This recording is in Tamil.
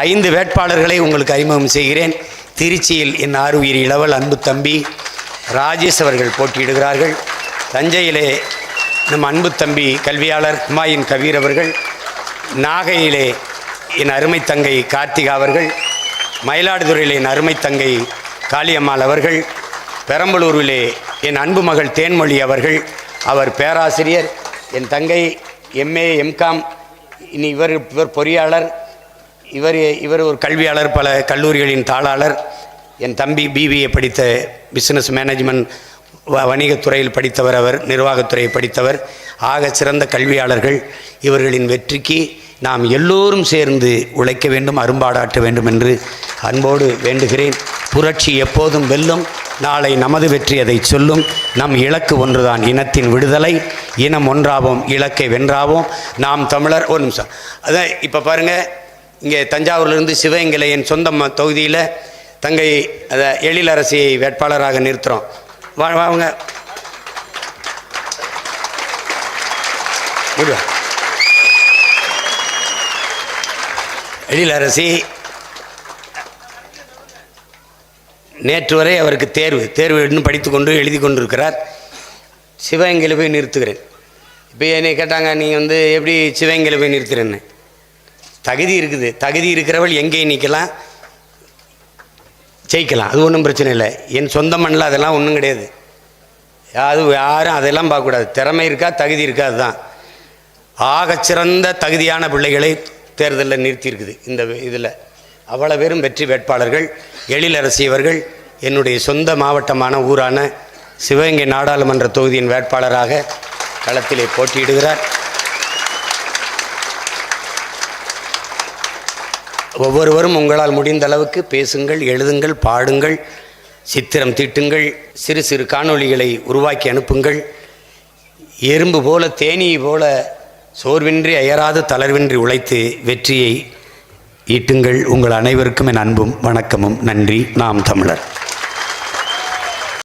5 வேட்பாளர்களை உங்களுக்கு அறிமுகம் செய்கிறேன். திருச்சியில் என் ஆருயிர் இளவல் அன்பு தம்பி ராஜேஷ் அவர்கள் போட்டியிடுகிறார்கள். தஞ்சையிலே நம் அன்பு தம்பி கல்வியாளர் ஹுமாயூன் கபீர் அவர்கள், நாகையிலே என் அருமை தங்கை கார்த்திகா அவர்கள், மயிலாடுதுறையிலே என் அருமை தங்கை காளியம்மாள் அவர்கள், பெரம்பலூரிலே என் அன்பு மகள் தேன்மொழி அவர்கள், அவர் பேராசிரியர், என் தங்கை MA MCom, இனி இவர் பொறியாளர், இவர் ஒரு கல்வியாளர், பல கல்லூரிகளின் தாளாளர், என் தம்பி BBA படித்த பிஸ்னஸ் மேனேஜ்மெண்ட் வணிகத்துறையில் படித்தவர், அவர் நிர்வாகத்துறையை படித்தவர். ஆக சிறந்த கல்வியாளர்கள். இவர்களின் வெற்றிக்கு நாம் எல்லோரும் சேர்ந்து உழைக்க வேண்டும், அரும்பாடாற்ற வேண்டும் என்று அன்போடு வேண்டுகிறேன். புரட்சி எப்போதும் வெல்லும். நாளை நமது வெற்றி அதை சொல்லும். நம் இலக்கு ஒன்றுதான், இனத்தின் விடுதலை. இனம் ஒன்றாவோம், இலக்கை வென்றாவோம். நாம் தமிழர். ஒரு நிமிஷம். அதான் இப்போ பாருங்கள், இங்கே தஞ்சாவூர்லேருந்து சிவகங்கையில் என் சொந்த தொகுதியில் தங்கை எழிலரசியை வேட்பாளராக நிறுத்துகிறோம். வாங்க. எழிலரசி நேற்று வரை அவருக்கு தேர்வு இன்னும் படித்து கொண்டு எழுதி கொண்டிருக்கிறார். சிவகங்கையில் போய் நிறுத்துகிறேன். இப்போ என்னை கேட்டாங்க, நீங்கள் எப்படி சிவகங்கையில் போய் நிறுத்துறேன்னு. தகுதி இருக்குது. தகுதி இருக்கிறவள் எங்கேயும் நிற்கலாம், ஜெயிக்கலாம். அது ஒன்றும் பிரச்சனை இல்லை. என் சொந்த மண்ணில் அதெல்லாம் ஒன்றும் கிடையாது. யாரும் அதெல்லாம் பார்க்கக்கூடாது. திறமை இருக்கா, தகுதி இருக்கா, அதுதான். ஆகச்சிறந்த தகுதியான பிள்ளைகளை தேர்தலில் நிறுத்தியிருக்குது. இந்த இதில் அவ்வளோ பேரும் வெற்றி வேட்பாளர்கள். எழிலரசி அவர்கள் என்னுடைய சொந்த மாவட்டமான ஊரான சிவகங்கை நாடாளுமன்ற தொகுதியின் வேட்பாளராக களத்திலே போட்டியிடுகிறார். ஒவ்வொருவரும் உங்களால் முடிந்த அளவுக்கு பேசுங்கள், எழுதுங்கள், பாடுங்கள், சித்திரம் தீட்டுங்கள், சிறு சிறு காணொளிகளை உருவாக்கி அனுப்புங்கள். எறும்பு போல தேனீ போல சோர்வின்றி அயராது தளர்வின்றி உழைத்து வெற்றியை ஈட்டுங்கள். உங்கள் அனைவருக்கும் என் அன்பும் வணக்கமும். நன்றி. நாம் தமிழர்.